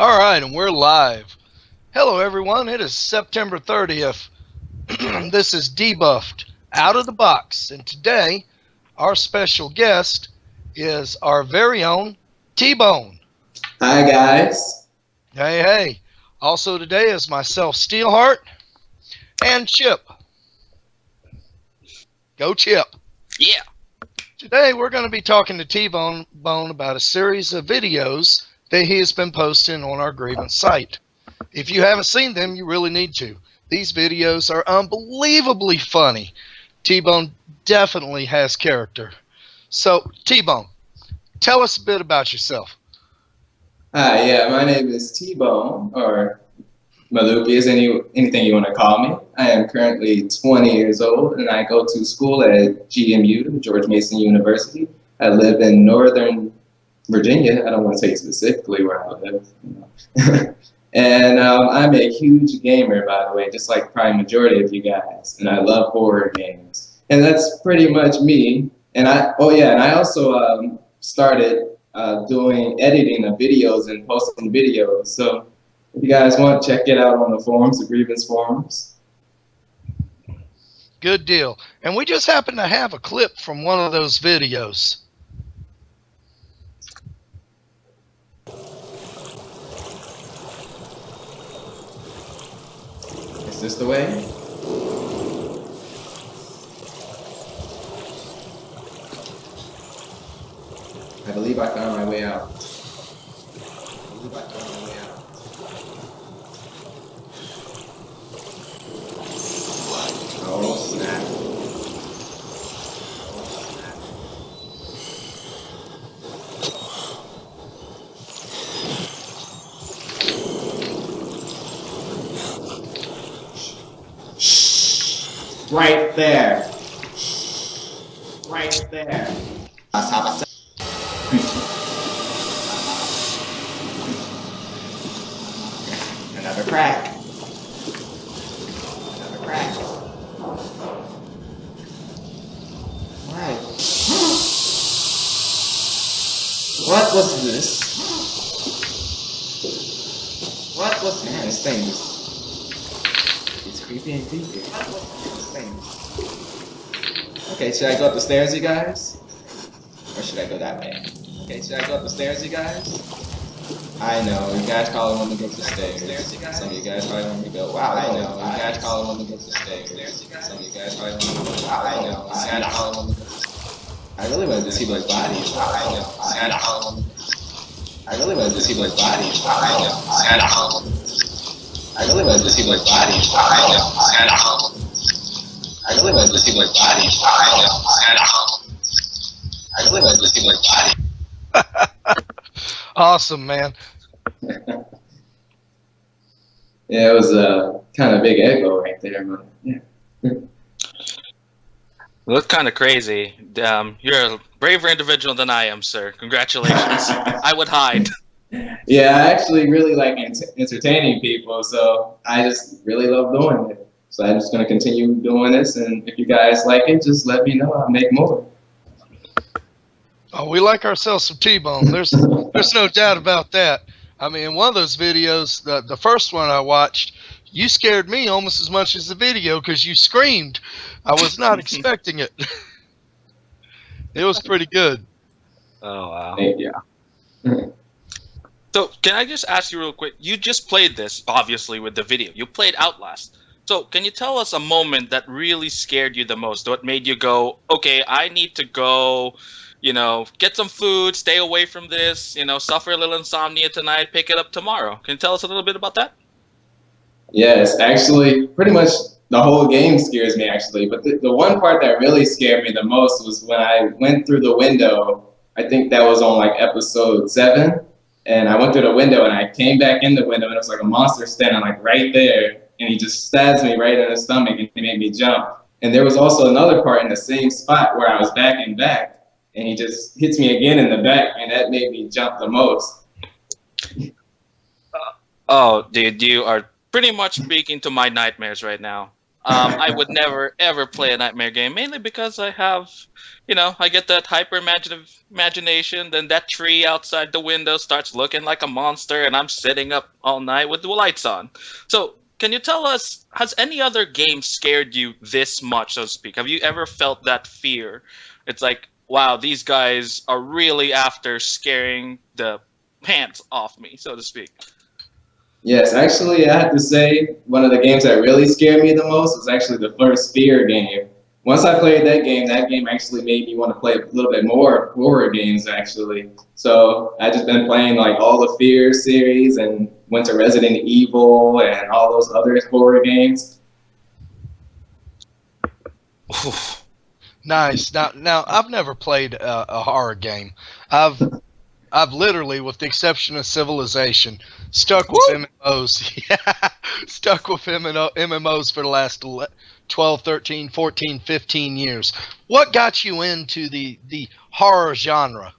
All right, and we're live. Hello, everyone. It is September 30th. This is Debuffed Out of the Box, and today our special guest is our very own T-Bone. Hi guys. Hey, hey. Also today is myself, Steelheart, and Chip. Go, Chip. Yeah. Today we're going to be talking to T-Bone about a series of videos that he has been posting on our grievance site. If you haven't seen them, you really need to. These videos are unbelievably funny. T-Bone definitely has character. So, T-Bone, tell us a bit about yourself. Hi, yeah, my name is T-Bone, or Malupius, anything you want to call me. I am currently 20 years old, and I go to school at GMU, George Mason University. I live in Northern Virginia. I don't want to say specifically where I live. And I'm a huge gamer, by the way, just like probably majority of you guys. And I love horror games. And that's pretty much me. And I also started doing editing of videos and posting videos. So if you guys want, check it out on the forums, the grievance forums. Good deal. And we just happen to have a clip from one of those videos. Is this the way? I believe I found my way out. Oh snap. Right there. Right there. Another crack. Another crack. Right. What was this? What was man? This thing is creepy and creepy. What was this thing? Okay, should I go up the stairs, you guys? Or should I go that way? Okay, should I go up the stairs, you guys? I know, you guys probably want me to go up the stairs. Some of you guys probably want me to go, wow, I know, you guys probably want me to go up the stairs. Some of you guys probably want me to go, wow, I know, you guys probably want me to go. I really wanted to see those bodies. Wow, I know, you guys probably want me to go. I really wanted to see those bodies. Wow, I know, you guys probably want me to go. I really wanted to see those bodies. Wow, I know, you guys probably want me to go. I really wanted to see those bodies. Wow, I know, you guys probably want me to go. I really wanted to see those bodies. Awesome, man. Yeah, it was a kind of big echo right there, but yeah. Look kind of crazy. You're a braver individual than I am, sir. Congratulations. I would hide. Yeah, I actually really like entertaining people, so I just really love doing it. So I'm just going to continue doing this, and if you guys like it, just let me know. I'll make more. Oh, we like ourselves some T-Bone. There's no doubt about that. I mean, one of those videos, the first one I watched, you scared me almost as much as the video because you screamed. I was not expecting it. It was pretty good. Oh, wow. Thank you. So, can I just ask you real quick? You just played this, obviously, with the video. You played Outlast. So, can you tell us a moment that really scared you the most? What made you go, okay, I need to go, get some food, stay away from this, suffer a little insomnia tonight, pick it up tomorrow. Can you tell us a little bit about that? Yes, actually, pretty much the whole game scares me, actually. But the one part that really scared me the most was when I went through the window. I think that was on like episode 7. And I went through the window and I came back in the window and it was like a monster standing like right there. And he just stabs me right in the stomach and he made me jump. And there was also another part in the same spot where I was backing back and he just hits me again in the back and that made me jump the most. Oh, dude, you are pretty much speaking to my nightmares right now. I would never ever play a nightmare game, mainly because I have, I get that hyper imaginative imagination. Then that tree outside the window starts looking like a monster, and I'm sitting up all night with the lights on. So, can you tell us, has any other game scared you this much, so to speak? Have you ever felt that fear? It's like, wow, these guys are really after scaring the pants off me, so to speak. Yes, actually, I have to say one of the games that really scared me the most was actually the first Fear game. Once I played that game actually made me want to play a little bit more horror games, actually. So I just been playing like all the Fear series and went to Resident Evil and all those other horror games. Nice. Now I've never played a horror game. I've literally, with the exception of Civilization, stuck with MMOs. Yeah, stuck with MMOs for the last 12, 13, 14, 15 years. What got you into the horror genre?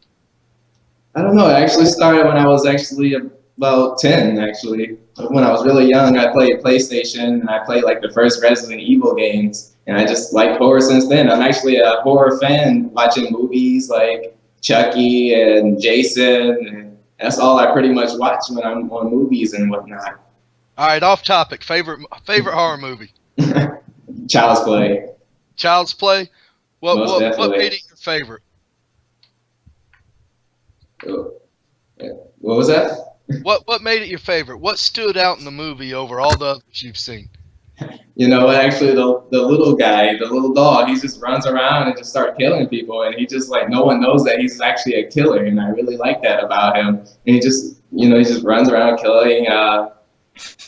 I don't know. It actually started when I was actually about 10, actually. When I was really young, I played PlayStation and I played like the first Resident Evil games. And I just like horror since then. I'm actually a horror fan, watching movies like Chucky and Jason. And that's all I pretty much watch when I'm on movies and whatnot. All right, off topic. Favorite horror movie? Child's Play. Child's Play. What Most what definitely. made it your favorite? Oh, yeah. What was that? What made it your favorite? What stood out in the movie over all the others you've seen? You know, actually, the little guy, the little dog, he just runs around and just start killing people, and he just like no one knows that he's actually a killer, and I really like that about him. And he just, he just runs around killing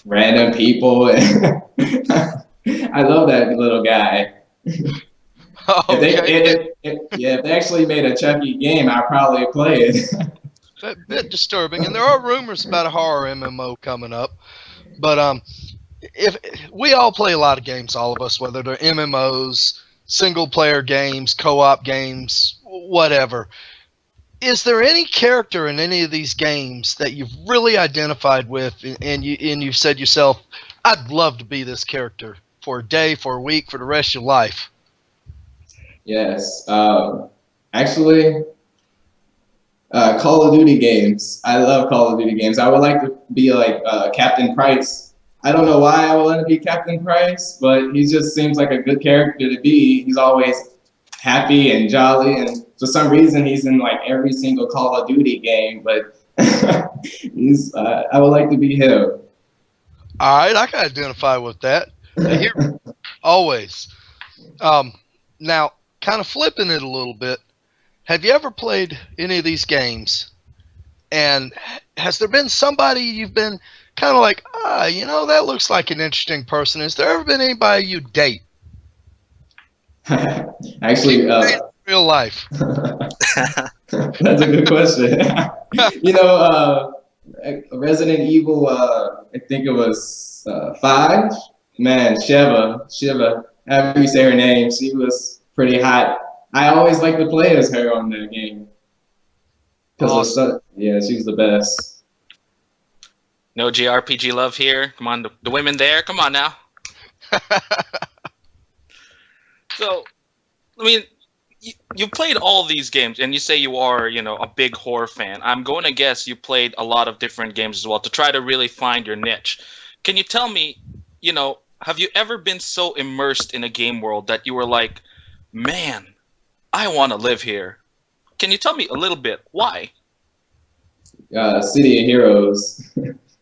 random people. I love that little guy. Okay, If they actually made a Chucky game, I'd probably play it. a bit disturbing, and there are rumors about a horror MMO coming up. But if we all play a lot of games, all of us, whether they're MMOs, single player games, co-op games, whatever. Is there any character in any of these games that you've really identified with, and you've said yourself, "I'd love to be this character for a day, for a week, for the rest of your life"? Yes. Actually, Call of Duty games. I love Call of Duty games. I would like to be like Captain Price. I don't know why I would want to be Captain Price, but he just seems like a good character to be. He's always happy and jolly, and for some reason, he's in like every single Call of Duty game. But he's. I would like to be him. All right, I can identify with that. Here, always. Now, kind of flipping it a little bit. Have you ever played any of these games? And has there been somebody you've been kind of like, that looks like an interesting person? Has there ever been anybody you date? Actually, In real life. that's a good question. Resident Evil. I think it was 5. Man, Shiva. However you say her name, she was pretty hot. I always like to play as her on the game. Awesome. Yeah, she was the best. No JRPG love here. Come on, the women there. Come on now. So, I mean, you played all these games, and you say you are, a big horror fan. I'm going to guess you played a lot of different games as well to try to really find your niche. Can you tell me, have you ever been so immersed in a game world that you were like, man, I want to live here? Can you tell me a little bit why? City of Heroes.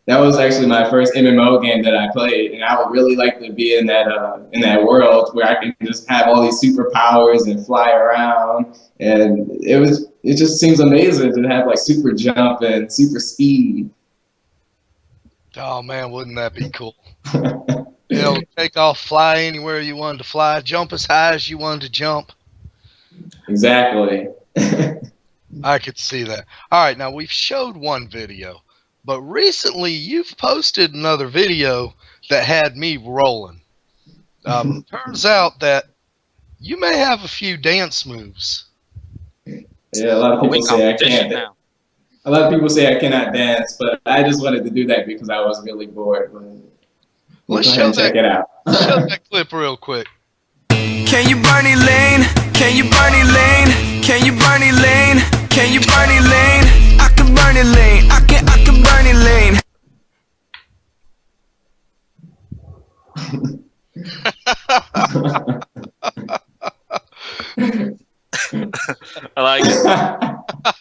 That was actually my first MMO game that I played, and I would really like to be in that world where I can just have all these superpowers and fly around. And it just seems amazing to have like super jump and super speed. Oh man, wouldn't that be cool? Take off, fly anywhere you wanted to fly, jump as high as you wanted to jump. Exactly. I could see that. All right, now we've showed one video, but recently you've posted another video that had me rolling. Turns out that you may have a few dance moves. Yeah, a lot of people say I can't. Now. A lot of people say I cannot dance, but I just wanted to do that because I was really bored. Let's Go ahead show and check that. it out. Show that clip real quick. Can you Bernie Lane? Can you Bernie Lane? Can you Bernie Lane? Can you Bernie Lane? I can Bernie Lane. I can Bernie Lane. I like it.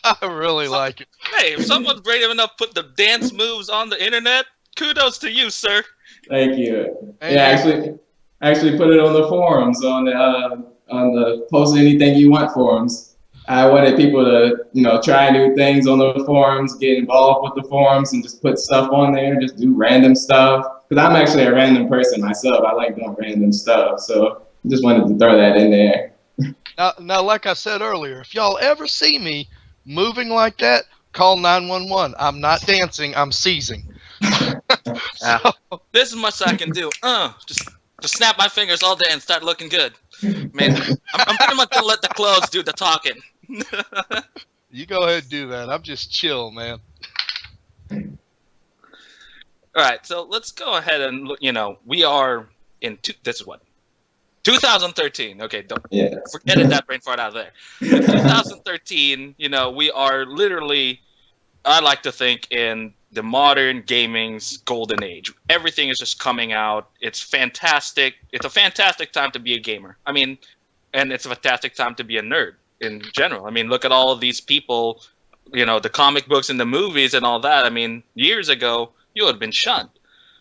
I really like it. Hey, if someone's brave enough to put the dance moves on the internet, kudos to you, sir. Thank you. Hey, Yeah, man. actually put it on the forums, on the post anything you want forums. I wanted people to, try new things on the forums, get involved with the forums, and just put stuff on there, just do random stuff. Because I'm actually a random person myself. I like doing random stuff, so I just wanted to throw that in there. Now, like I said earlier, if y'all ever see me moving like that, call 911. I'm not dancing. I'm seizing. So, This is much I can do. Just snap my fingers all day and start looking good. Man, I'm pretty much gonna let the clothes do the talking. you go ahead and do that. I'm just chill, man. All right, so let's go ahead and look. We are in this is what 2013. Okay, don't Yeah. forget it. That brain fart out of there. In 2013, we are literally, I like to think, in the modern gaming's golden age. Everything is just coming out. It's fantastic. It's a fantastic time to be a gamer. I mean, and it's a fantastic time to be a nerd in general. I mean, look at all of these people, the comic books and the movies and all that. I mean, years ago, you would have been shunned.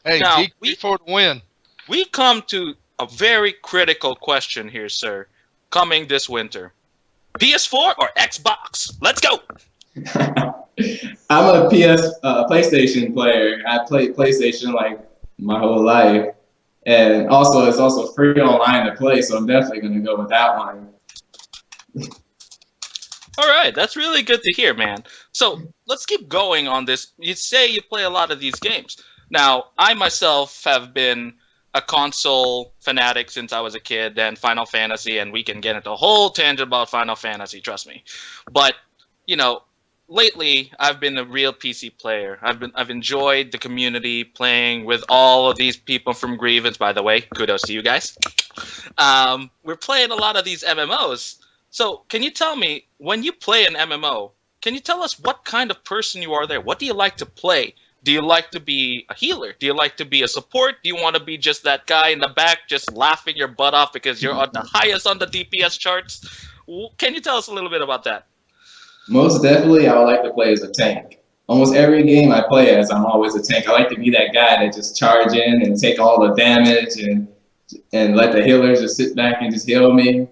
Hey, Now, GP for the win. We come to a very critical question here, sir, coming this winter. PS4 or Xbox? Let's go! I'm a PlayStation player. I played PlayStation like my whole life. And also, it's also free online to play, so I'm definitely going to go with that one. All right, that's really good to hear, man. So let's keep going on this. You say you play a lot of these games. Now, I myself have been a console fanatic since I was a kid, and Final Fantasy, and we can get into a whole tangent about Final Fantasy, trust me. But, lately I've been a real PC player. I've enjoyed the community, playing with all of these people from Grievance. By the way, kudos to you guys. We're playing a lot of these MMOs. So can you tell me, when you play an MMO, can you tell us what kind of person you are there? What do you like to play? Do you like to be a healer? Do you like to be a support? Do you want to be just that guy in the back just laughing your butt off because you're on the highest on the DPS charts? Can you tell us a little bit about that? Most definitely, I would like to play as a tank. Almost every game I play as, I'm always a tank. I like to be that guy that just charge in and take all the damage and let the healers just sit back and just heal me.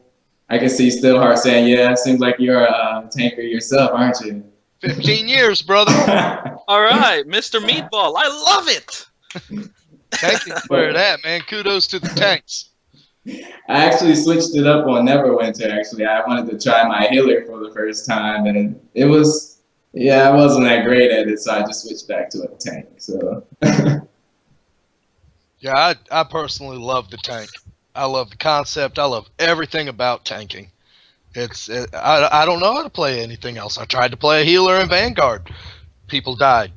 I can see Steelheart saying, yeah, it seems like you're a tanker yourself, aren't you? 15 years, brother. All right, Mr. Meatball, I love it. Thank you for that, man. Kudos to the tanks. I actually switched it up on Neverwinter, actually. I wanted to try my healer for the first time, and I wasn't that great at it, so I just switched back to a tank. So. Yeah, I personally love the tank. I love the concept. I love everything about tanking. I don't know how to play anything else. I tried to play a healer in Vanguard. People died.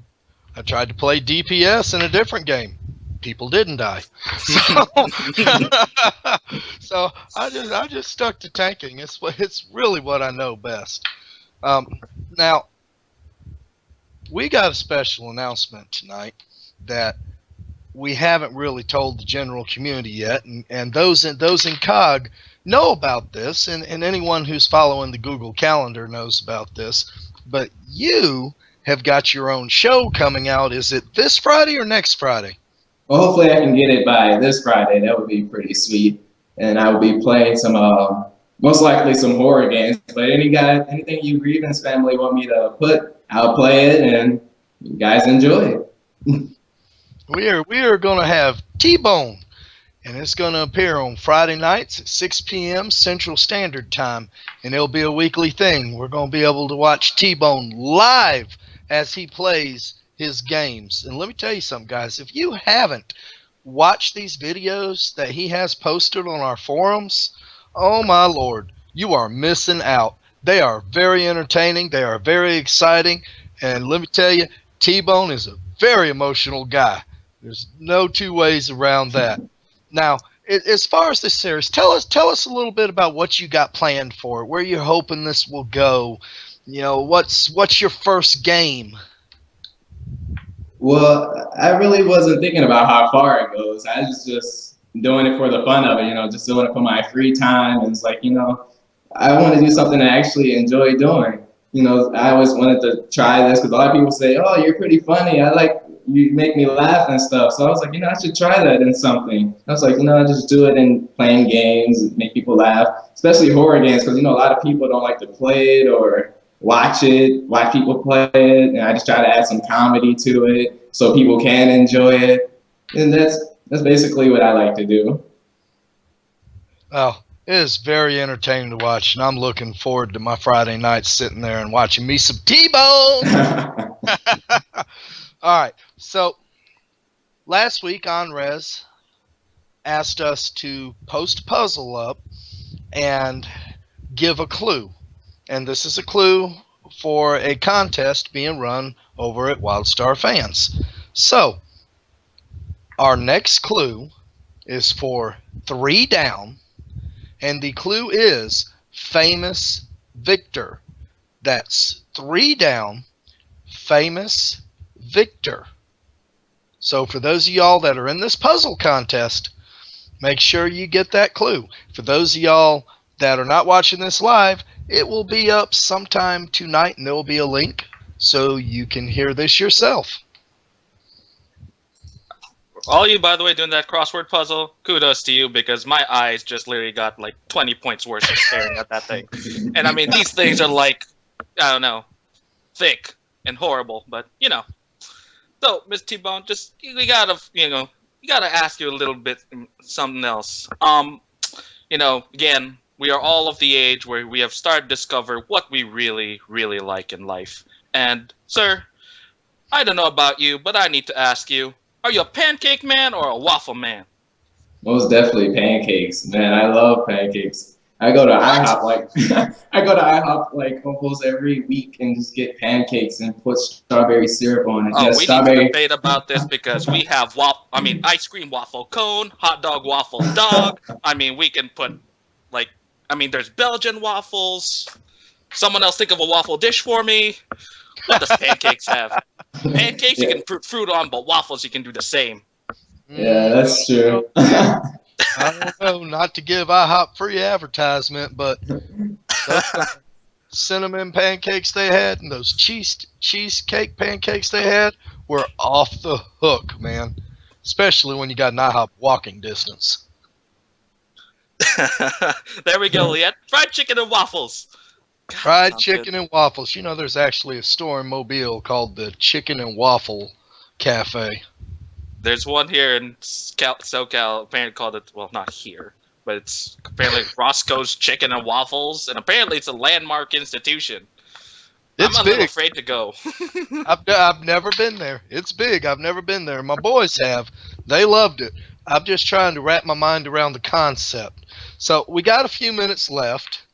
I tried to play DPS in a different game. People didn't die. So I just stuck to tanking. It's really what I know best. Now we got a special announcement tonight that we haven't really told the general community yet, and those in COG know about this, and anyone who's following the Google Calendar knows about this. But you have got your own show coming out. Is it this Friday or next Friday? Well, hopefully I can get it by this Friday. That would be pretty sweet. And I will be playing some, most likely some horror games. But anything you Grievance family want me to put, I'll play it, and you guys enjoy it. We are going to have T-Bone, and it's going to appear on Friday nights at 6 p.m. Central Standard Time, and it'll be a weekly thing. We're going to be able to watch T-Bone live as he plays his games. And let me tell you something, guys. If you haven't watched these videos that he has posted on our forums, oh my Lord, you are missing out. They are very entertaining. They are very exciting. And let me tell you, T-Bone is a very emotional guy. There's no two ways around that. Now, as far as this series, tell us a little bit about what you got planned for it, where you're hoping this will go. You know, what's your first game? Well, I really wasn't thinking about how far it goes. I was just doing it for the fun of it, just doing it for my free time. And it's like, I want to do something I actually enjoy doing. I always wanted to try this because a lot of people say, "Oh, you're pretty funny. I like you make me laugh and stuff." So I was like, I should try that in something. I was like, I just do it in playing games, make people laugh, especially horror games, because a lot of people don't like to play it or watch people play it, and I just try to add some comedy to it so people can enjoy it, and that's basically what I like to do. Oh, it is very entertaining to watch, and I'm looking forward to my Friday nights sitting there and watching me some T-Bone. All right, so last week Anrez asked us to post a puzzle up and give a clue. And this is a clue for a contest being run over at WildStar Fans. So, our next clue is for 3 down, and the clue is Famous Victor. That's 3 down, Famous Victor. So, for those of y'all that are in this puzzle contest, make sure you get that clue. For those of y'all that are not watching this live, it will be up sometime tonight, and there will be a link so you can hear this yourself. All you, by the way, doing that crossword puzzle, kudos to you, because my eyes just literally got like 20 points worse of staring at that thing. And I mean, these things are like, I don't know, thick and horrible, but So, Miss T-Bone, we gotta ask you a little bit something else. Again, we are all of the age where we have started to discover what we really, really like in life. And, sir, I don't know about you, but I need to ask you, are you a pancake man or a waffle man? Most definitely pancakes, man. I love pancakes. I go to IHOP like almost every week and just get pancakes and put strawberry syrup on it. Oh, Yes, we strawberry. need to debate about this because we have ice cream waffle cone, hot dog waffle dog. I mean, we can put there's Belgian waffles. Someone else think of a waffle dish for me. What does pancakes have? Pancakes you can put fruit on, but waffles you can do the same. Yeah, that's true. I don't know, not to give IHOP free advertisement, but those cinnamon pancakes they had and those cheesecake pancakes they had were off the hook, man. Especially when you got an IHOP walking distance. There we go, Liet. Fried chicken and waffles. God, Fried chicken and waffles. There's actually a store in Mobile called the Chicken and Waffle Cafe. There's one here in SoCal, apparently called it, well, not here, but it's apparently Roscoe's Chicken and Waffles, and apparently it's a landmark institution. It's I'm a big. little afraid to go. I've never been there. It's big. I've never been there. My boys have. They loved it. I'm just trying to wrap my mind around the concept. So we got a few minutes left.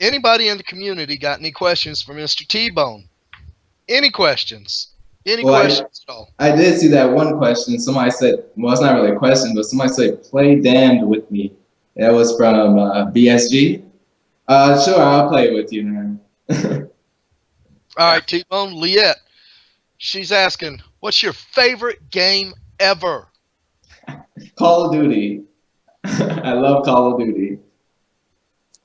Anybody in the community got any questions for Mr. T-Bone? Any questions? Any questions at all? I did see that one question. Somebody said, well, it's not really a question, but somebody said, play damned with me. That was from BSG. Sure, I'll play with you, man. All right, T-Bone, Liette. She's asking, what's your favorite game ever? Call of Duty. I love Call of Duty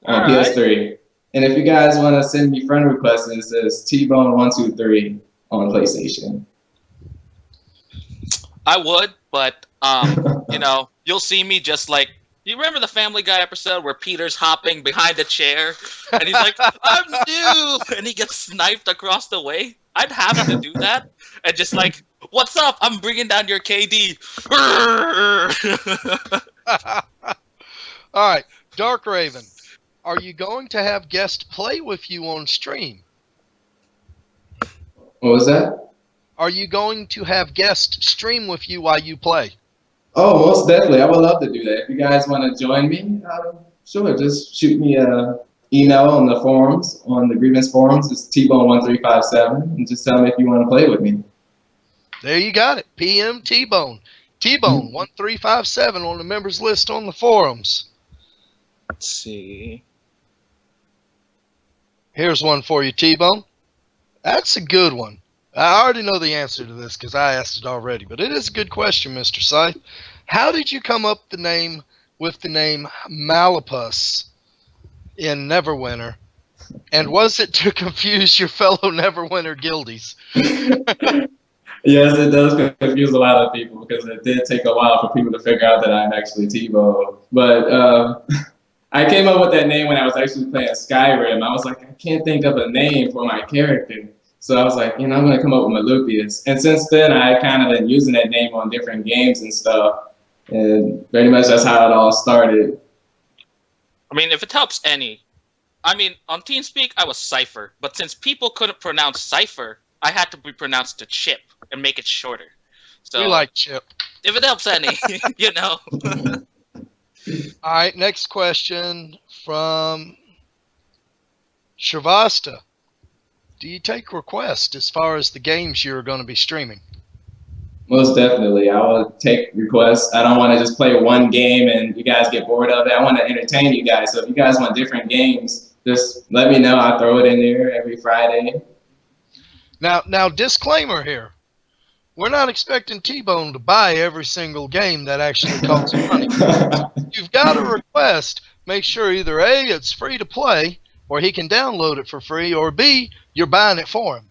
on PS3. And if you guys want to send me friend requests, it says T-Bone123 on PlayStation. I would, but you'll see me just like, you remember the Family Guy episode where Peter's hopping behind a chair and he's like, I'm new, and he gets sniped across the way? I'd have to do that and just like, what's up? I'm bringing down your KD. All right, Dark Raven, are you going to have guests play with you on stream? What was that? Are you going to have guests stream with you while you play? Oh, most definitely. I would love to do that. If you guys want to join me, sure. Just shoot me an email on the forums, on the grievance forums. It's T-Bone1357, and just tell me if you want to play with me. There you got it. PM T-Bone. T-Bone 1357 on the members list on the forums. Let's see. Here's one for you, T-Bone. That's a good one. I already know the answer to this because I asked it already, but it is a good question, Mr. Scythe. How did you come up with the name Malapus in Neverwinter? And was it to confuse your fellow Neverwinter guildies? Yes, it does confuse a lot of people because it did take a while for people to figure out that I'm actually T-Bone. But I came up with that name when I was actually playing Skyrim. I was like, I can't think of a name for my character. So I was like, I'm going to come up with Malupius. And since then, I kind of been using that name on different games and stuff. And pretty much that's how it all started. I mean, if it helps any. I mean, on TeamSpeak, I was Cypher. But since people couldn't pronounce Cypher, I had to be pronounced to Chip and make it shorter. So We like Chip. if it helps any, you know. All right, next question from Shrivasta. Do you take requests as far as the games you're going to be streaming? Most definitely. I will take requests. I don't want to just play one game and you guys get bored of it. I want to entertain you guys. So if you guys want different games, just let me know. I'll throw it in there every Friday. Now, disclaimer here. We're not expecting T-Bone to buy every single game that actually costs money. You've got a request. Make sure either A, it's free to play, or he can download it for free, or B, you're buying it for him.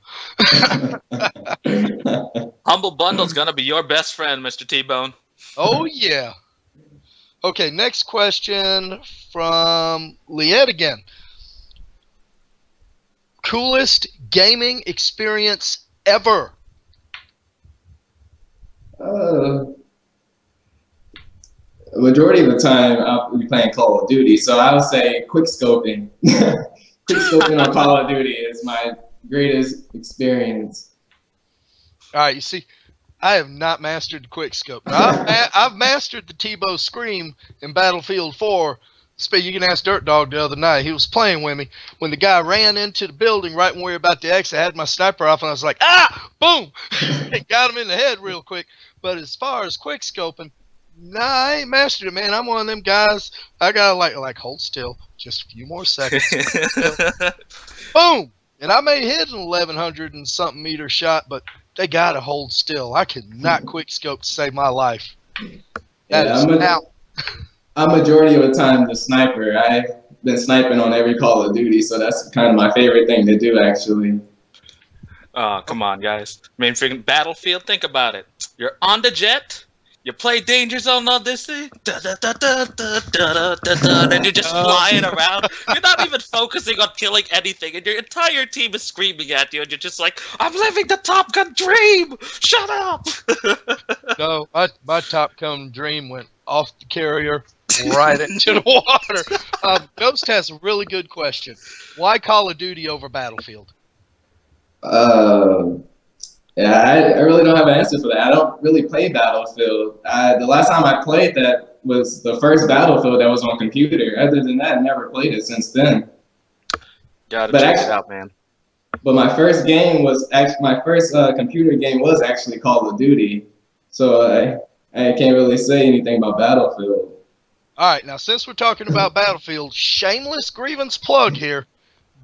Humble Bundle's gonna be your best friend, Mr. T-Bone. Oh, yeah. Okay, next question from Liette again. Coolest gaming experience ever? Majority of the time, I'll be playing Call of Duty, so I would say quick scoping. Quick scoping on Call of Duty is my greatest experience. All right, you see, I have not mastered the quick scope. I've mastered the T-Bow Scream in Battlefield 4. You can ask Dirt Dog the other night. He was playing with me when the guy ran into the building right when we were about to exit. I had my sniper off, and I was like, ah, boom! Got him in the head real quick. But as far as quick scoping, nah, I ain't mastered it, man. I'm one of them guys. I gotta like hold still, just a few more seconds. Boom! And I may hit an 1100 and something meter shot, but they gotta hold still. I could not quick scope to save my life. That is out. I'm majority of the time the sniper. I've been sniping on every Call of Duty, so that's kind of my favorite thing to do, actually. Oh, come on, guys. I mean, freaking Battlefield, think about it. You're on the jet, you play Danger Zone on this thing, and you're just flying around. You're not even focusing on killing anything, and your entire team is screaming at you, and you're just like, I'm living the Top Gun dream! Shut up! No, my Top Gun dream went off the carrier right into the water. Ghost has a really good question. Why Call of Duty over Battlefield? Yeah, I really don't have an answer for that. I don't really play Battlefield. The last time I played that was the first Battlefield that was on computer. Other than that, I never played it since then. Gotta check it out, man. But my first game was my first computer game was actually Call of Duty. So I can't really say anything about Battlefield. All right, now since we're talking about Battlefield, shameless grievance plug here.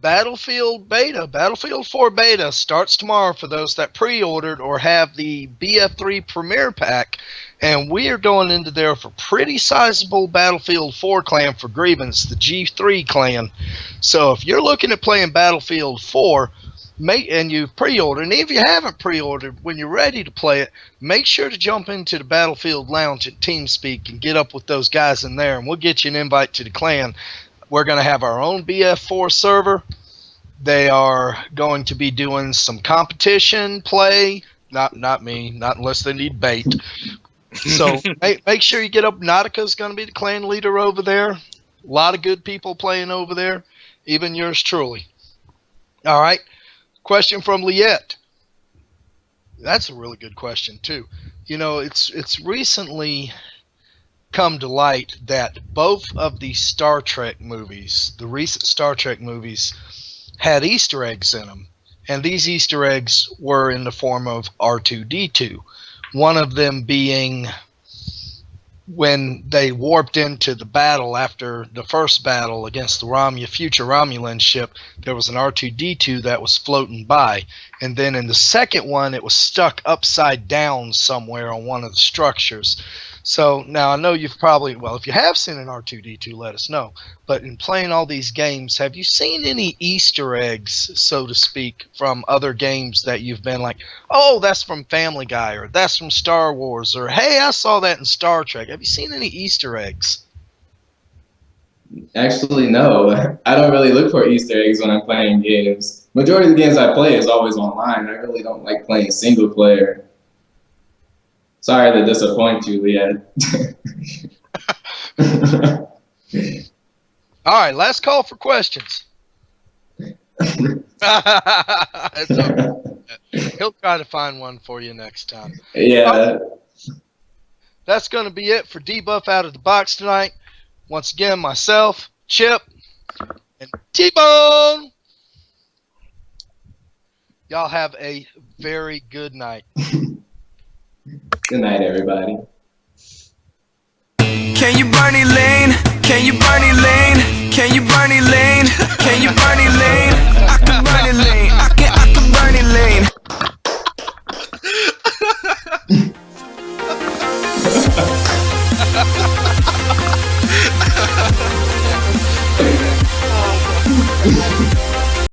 Battlefield 4 beta starts tomorrow for those that pre-ordered or have the BF3 Premier Pack, and we are going into there for pretty sizable Battlefield 4 clan for grievance, the G3 clan. So if you're looking at playing Battlefield 4, and you've pre-ordered, and if you haven't pre-ordered, when you're ready to play it, make sure to jump into the Battlefield Lounge at TeamSpeak and get up with those guys in there, and we'll get you an invite to the clan. We're going to have our own BF4 server. They are going to be doing some competition play. Not me, not unless they need bait. So make sure you get up. Nautica's going to be the clan leader over there. A lot of good people playing over there, even yours truly. All right. Question from Liette. That's a really good question, too. You know, it's recently come to light that both of the Star Trek movies, the recent Star Trek movies, had Easter eggs in them. And these Easter eggs were in the form of R2-D2. One of them being when they warped into the battle after the first battle against the future Romulan ship, there was an R2-D2 that was floating by. And then in the second one, it was stuck upside down somewhere on one of the structures. So now I know you've probably, well, if you have seen an R2-D2, let us know. But in playing all these games, have you seen any Easter eggs, so to speak, from other games that you've been like, oh, that's from Family Guy, or that's from Star Wars, or hey, I saw that in Star Trek? Have you seen any Easter eggs? Actually, no. I don't really look for Easter eggs when I'm playing games. Majority of the games I play is always online. I really don't like playing single player. Sorry to disappoint you, Leah. All right, last call for questions. It's okay. He'll try to find one for you next time. Yeah. That's going to be it for Debuff Out of the Box tonight. Once again, myself, Chip, and T-Bone. Y'all have a very good night. Good night, everybody. Can you Bernie Lane? Can you Bernie Lane? Can you Bernie Lane? Can you Bernie Lane? I can Bernie Lane. I can Bernie Lane.